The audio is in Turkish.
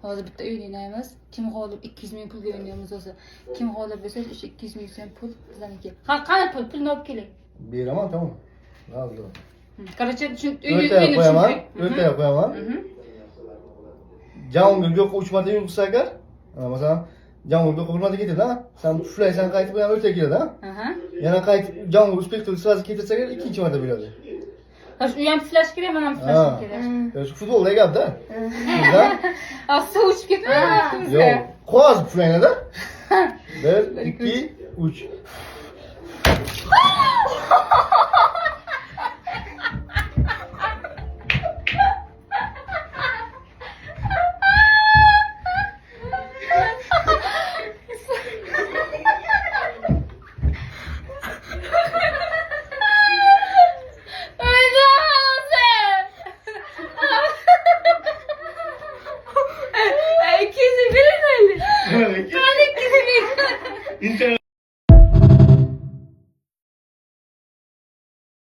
Hozir bitta uy o'ynaymiz. Kim g'olib 200 ming pulga o'ynaymiz o'zi. Kim g'olib bo'lsa o'sha 200 ming so'm pul bizniki. Qani pulni olib keling. Beraman, tamam. Hozir. Короче, O'rtaga qo'yaman. O'rtaga qo'yaman. Jangulga 3 marta yursa agar, masalan, jangulga 1 marta ketadi, ha? Sen tuflaysan, qaytib yana o'rtaga keladi, ha? Aha. Yana qaytib jangul uspek qilib sразу ketirsa agar ikkinchi marta beradi. Hoş, u ham flash kerak, mana ham flash kerak. Shu futbolda gapda. Sizda? Suv ichib ketmaydi vaqtimizda. Yo'q, qo'z puflaydi-da. 1, 2, 3. İkisi birin öyle. İnternet